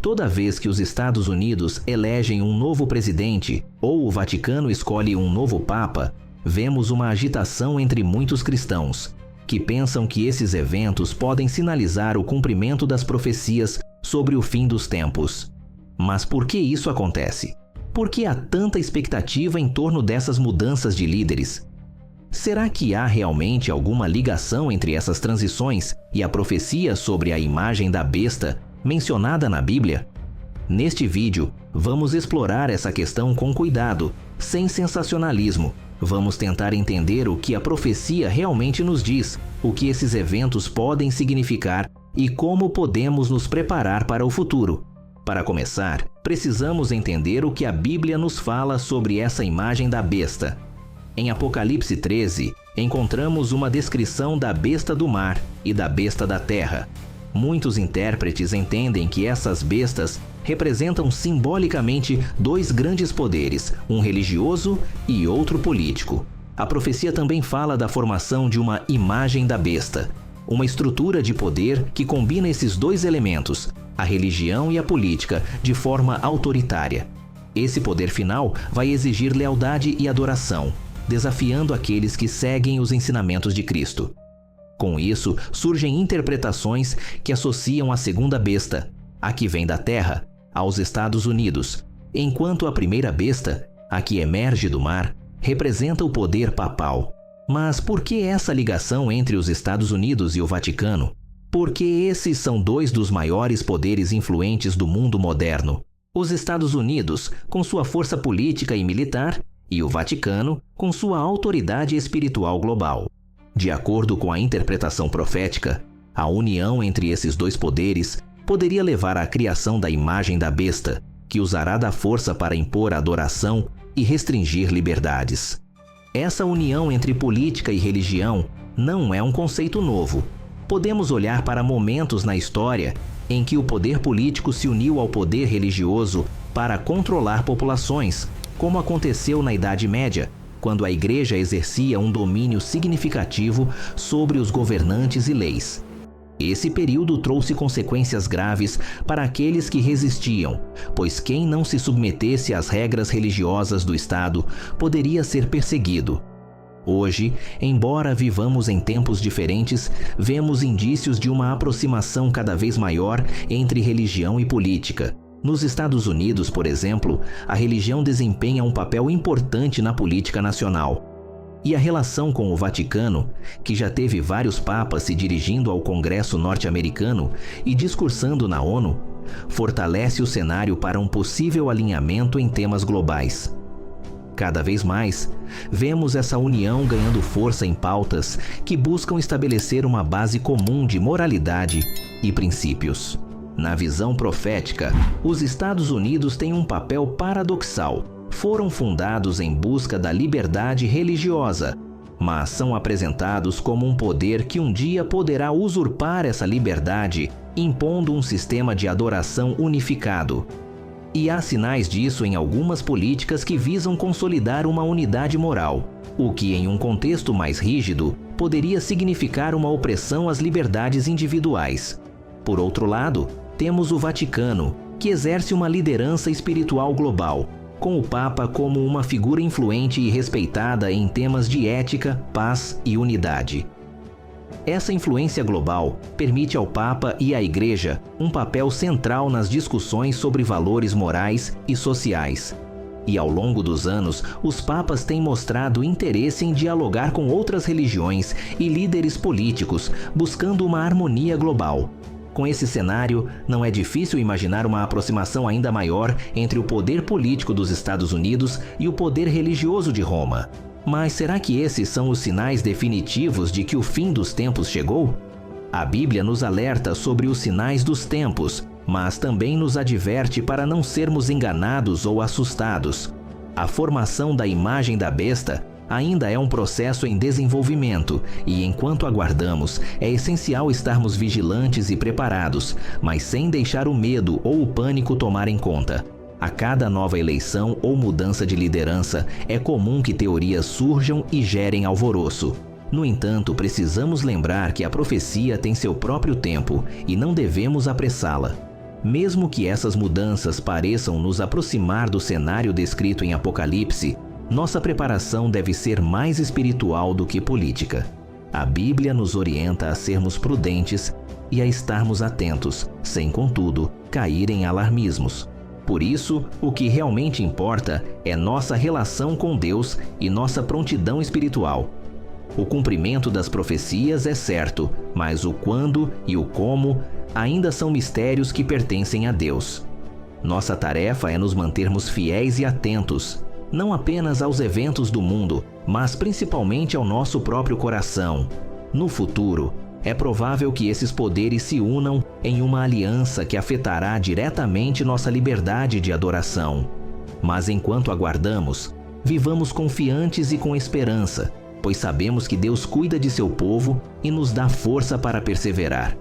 Toda vez que os Estados Unidos elegem um novo presidente ou o Vaticano escolhe um novo papa, vemos uma agitação entre muitos cristãos, que pensam que esses eventos podem sinalizar o cumprimento das profecias sobre o fim dos tempos. Mas por que isso acontece? Por que há tanta expectativa em torno dessas mudanças de líderes? Será que há realmente alguma ligação entre essas transições e a profecia sobre a imagem da besta mencionada na Bíblia? Neste vídeo, vamos explorar essa questão com cuidado, sem sensacionalismo. Vamos tentar entender o que a profecia realmente nos diz, o que esses eventos podem significar e como podemos nos preparar para o futuro. Para começar, precisamos entender o que a Bíblia nos fala sobre essa imagem da besta. Em Apocalipse 13, encontramos uma descrição da besta do mar e da besta da terra. Muitos intérpretes entendem que essas bestas representam simbolicamente dois grandes poderes, um religioso e outro político. A profecia também fala da formação de uma imagem da besta, uma estrutura de poder que combina esses dois elementos, a religião e a política, de forma autoritária. Esse poder final vai exigir lealdade e adoração, desafiando aqueles que seguem os ensinamentos de Cristo. Com isso, surgem interpretações que associam a segunda besta, a que vem da terra, aos Estados Unidos, enquanto a primeira besta, a que emerge do mar, representa o poder papal. Mas por que essa ligação entre os Estados Unidos e o Vaticano? Porque esses são dois dos maiores poderes influentes do mundo moderno. Os Estados Unidos, com sua força política e militar, e o Vaticano, com sua autoridade espiritual global. De acordo com a interpretação profética, a união entre esses dois poderes poderia levar à criação da imagem da besta, que usará da força para impor adoração e restringir liberdades. Essa união entre política e religião não é um conceito novo. Podemos olhar para momentos na história em que o poder político se uniu ao poder religioso para controlar populações, como aconteceu na Idade Média, quando a Igreja exercia um domínio significativo sobre os governantes e leis. Esse período trouxe consequências graves para aqueles que resistiam, pois quem não se submetesse às regras religiosas do Estado poderia ser perseguido. Hoje, embora vivamos em tempos diferentes, vemos indícios de uma aproximação cada vez maior entre religião e política. Nos Estados Unidos, por exemplo, a religião desempenha um papel importante na política nacional. E a relação com o Vaticano, que já teve vários papas se dirigindo ao Congresso norte-americano e discursando na ONU, fortalece o cenário para um possível alinhamento em temas globais. Cada vez mais, vemos essa união ganhando força em pautas que buscam estabelecer uma base comum de moralidade e princípios. Na visão profética, os Estados Unidos têm um papel paradoxal. Foram fundados em busca da liberdade religiosa, mas são apresentados como um poder que um dia poderá usurpar essa liberdade, impondo um sistema de adoração unificado. E há sinais disso em algumas políticas que visam consolidar uma unidade moral, o que, em um contexto mais rígido, poderia significar uma opressão às liberdades individuais. Por outro lado, temos o Vaticano, que exerce uma liderança espiritual global, com o Papa como uma figura influente e respeitada em temas de ética, paz e unidade. Essa influência global permite ao Papa e à Igreja um papel central nas discussões sobre valores morais e sociais. E ao longo dos anos, os papas têm mostrado interesse em dialogar com outras religiões e líderes políticos, buscando uma harmonia global. Com esse cenário, não é difícil imaginar uma aproximação ainda maior entre o poder político dos Estados Unidos e o poder religioso de Roma. Mas será que esses são os sinais definitivos de que o fim dos tempos chegou? A Bíblia nos alerta sobre os sinais dos tempos, mas também nos adverte para não sermos enganados ou assustados. A formação da imagem da besta ainda é um processo em desenvolvimento e, enquanto aguardamos, é essencial estarmos vigilantes e preparados, mas sem deixar o medo ou o pânico tomarem conta. A cada nova eleição ou mudança de liderança, é comum que teorias surjam e gerem alvoroço. No entanto, precisamos lembrar que a profecia tem seu próprio tempo e não devemos apressá-la. Mesmo que essas mudanças pareçam nos aproximar do cenário descrito em Apocalipse, nossa preparação deve ser mais espiritual do que política. A Bíblia nos orienta a sermos prudentes e a estarmos atentos, sem, contudo, cair em alarmismos. Por isso, o que realmente importa é nossa relação com Deus e nossa prontidão espiritual. O cumprimento das profecias é certo, mas o quando e o como ainda são mistérios que pertencem a Deus. Nossa tarefa é nos mantermos fiéis e atentos, não apenas aos eventos do mundo, mas principalmente ao nosso próprio coração. No futuro, é provável que esses poderes se unam em uma aliança que afetará diretamente nossa liberdade de adoração. Mas enquanto aguardamos, vivamos confiantes e com esperança, pois sabemos que Deus cuida de seu povo e nos dá força para perseverar.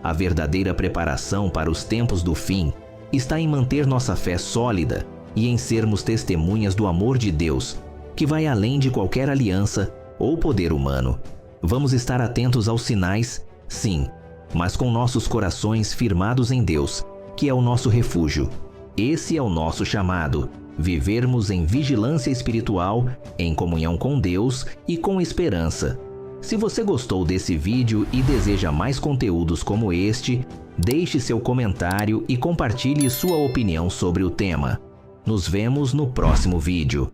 A verdadeira preparação para os tempos do fim está em manter nossa fé sólida e em sermos testemunhas do amor de Deus, que vai além de qualquer aliança ou poder humano. Vamos estar atentos aos sinais, sim, mas com nossos corações firmados em Deus, que é o nosso refúgio. Esse é o nosso chamado: vivermos em vigilância espiritual, em comunhão com Deus e com esperança. Se você gostou desse vídeo e deseja mais conteúdos como este, deixe seu comentário e compartilhe sua opinião sobre o tema. Nos vemos no próximo vídeo.